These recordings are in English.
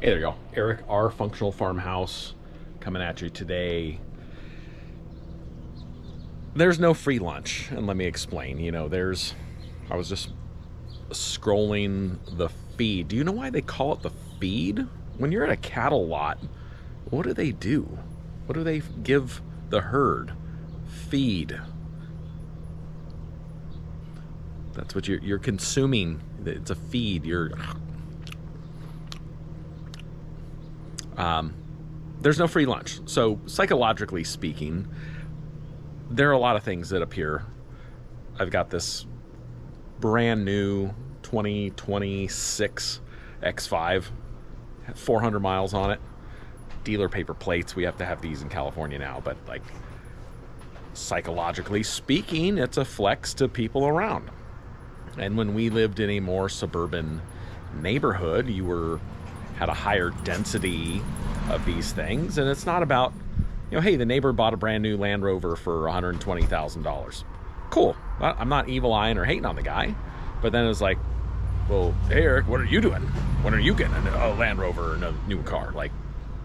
Hey there, y'all. Eric, our functional farmhouse, coming at you today. There's no free lunch, and let me explain. I was just scrolling the feed. Do you know why they call it the feed? When you're at a cattle lot, what do they do? What do they give the herd? Feed. That's what you're consuming. It's a feed. There's no free lunch. So psychologically speaking, there are a lot of things that appear. I've got this brand new 2026 X5, 400 miles on it, dealer paper plates. We have to have these in California now, but like psychologically speaking, it's a flex to people around. And when we lived in a more suburban neighborhood, had a higher density of these things, and it's not about, hey, the neighbor bought a brand new Land Rover for $120,000. Cool. I'm not evil eyeing or hating on the guy, but then it's like, well, hey, Eric, what are you doing? When are you getting a Land Rover and a new car? Like,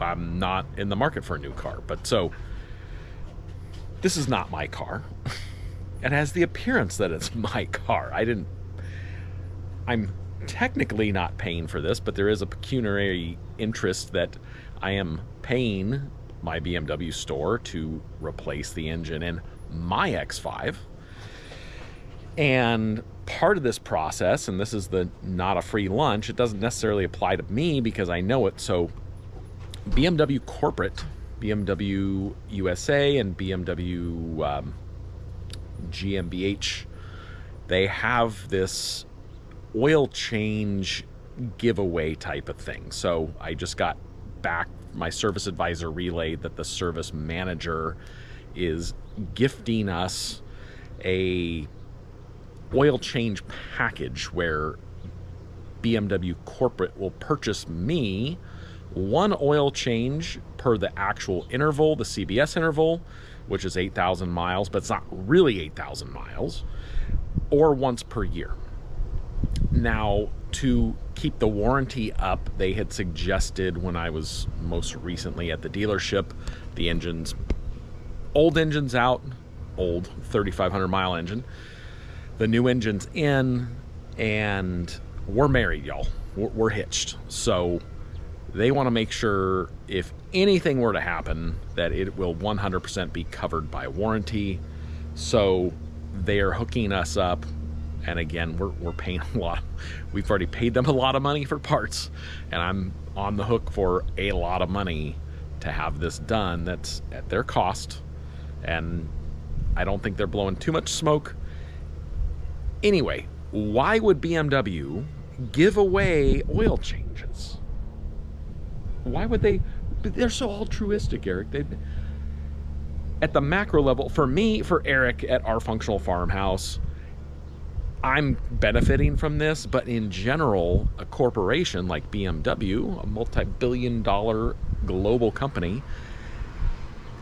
I'm not in the market for a new car. But so, this is not my car. It has the appearance that it's my car. I'm technically not paying for this, but there is a pecuniary interest that I am paying my BMW store to replace the engine in my X5. And part of this process, and this is the not a free lunch, it doesn't necessarily apply to me because I know it. So BMW corporate, BMW USA and BMW GmbH, they have this oil change giveaway type of thing. So I just got back, my service advisor relayed that the service manager is gifting us a oil change package where BMW corporate will purchase me one oil change per the actual interval, the CBS interval, which is 8,000 miles, but it's not really 8,000 miles, or once per year. Now, to keep the warranty up, they had suggested when I was most recently at the dealership, the old engine's out, old 3,500 mile engine, the new engine's in, and we're married, y'all. We're hitched. So they want to make sure if anything were to happen that it will 100% be covered by warranty. So they are hooking us up. And again, we're paying a lot. We've already paid them a lot of money for parts, and I'm on the hook for a lot of money to have this done. That's at their cost, and I don't think they're blowing too much smoke. Anyway, why would BMW give away oil changes? Why would they? They're so altruistic, Eric. At the macro level, for Eric at our functional farmhouse, I'm benefiting from this, but in general, a corporation like BMW, a multi-billion-dollar global company,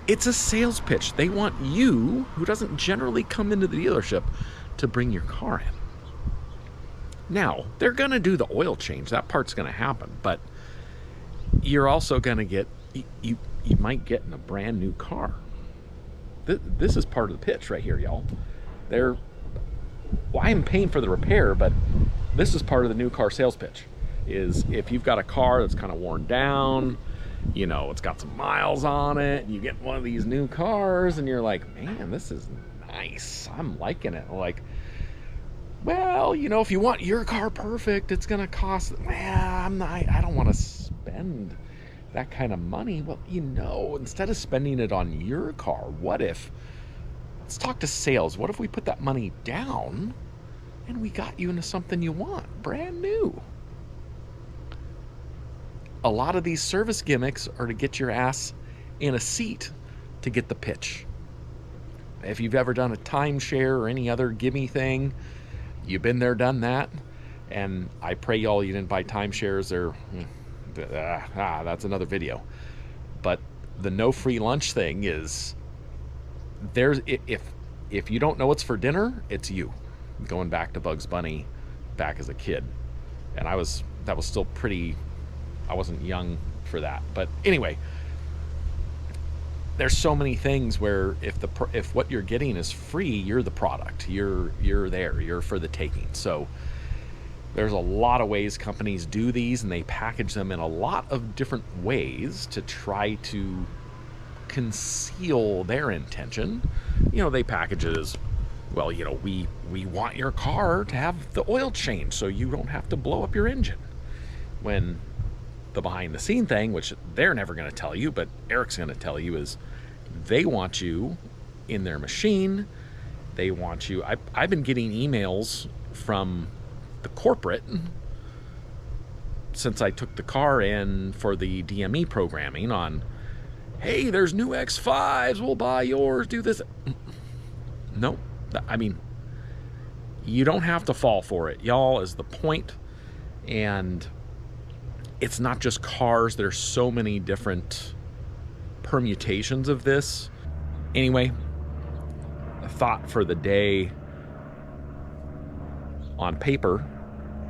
it's a sales pitch. They want you, who doesn't generally come into the dealership, to bring your car in. Now, they're going to do the oil change. That part's going to happen, but you're also going to get, you might get in a brand new car. This is part of the pitch right here, y'all. I'm paying for the repair, but this is part of the new car sales pitch. Is if you've got a car that's kind of worn down, it's got some miles on it, and you get one of these new cars, and you're like, man, this is nice. I'm liking it. Like, well, if you want your car perfect, it's gonna cost. I don't want to spend that kind of money. Well, instead of spending it on your car, let's talk to sales. What if we put that money down and we got you into something you want, brand new? A lot of these service gimmicks are to get your ass in a seat to get the pitch. If you've ever done a timeshare or any other gimme thing, you've been there, done that. And I pray y'all you didn't buy timeshares. That's another video. But the no free lunch thing is, if you don't know what's for dinner, it's you. Going back to Bugs Bunny back as a kid. And that was still pretty I wasn't young for that. But anyway, there's so many things where if what you're getting is free, you're the product. You're there. You're for the taking. So there's a lot of ways companies do these, and they package them in a lot of different ways to try to conceal their intention. They package it as, well, we want your car to have the oil change so you don't have to blow up your engine. When the behind the scene thing, which they're never going to tell you, but Eric's going to tell you, is they want you in their machine. They want you. I've been getting emails from the corporate since I took the car in for the DME programming on, hey, there's new X5s, we'll buy yours, do this. No, I mean, you don't have to fall for it, y'all, is the point. And it's not just cars. There's so many different permutations of this. Anyway, a thought for the day. On paper,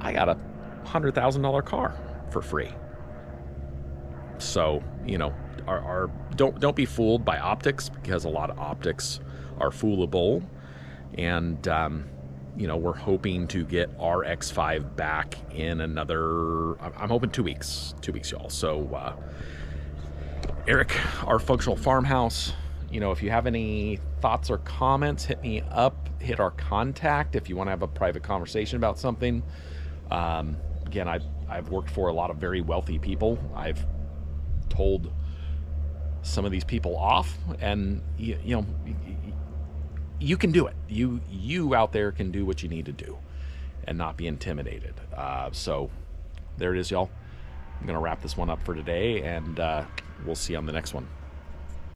I got a $100,000 car for free. So, don't be fooled by optics, because a lot of optics are foolable. And, we're hoping to get our X5 back in another, I'm hoping 2 weeks, y'all. So, Eric, our functional farmhouse, if you have any thoughts or comments, hit me up, hit our contact if you want to have a private conversation about something. Again, I've worked for a lot of very wealthy people. I've told some of these people off, and you can do it. You out there can do what you need to do and not be intimidated. So there it is, y'all. I'm going to wrap this one up for today, and we'll see you on the next one.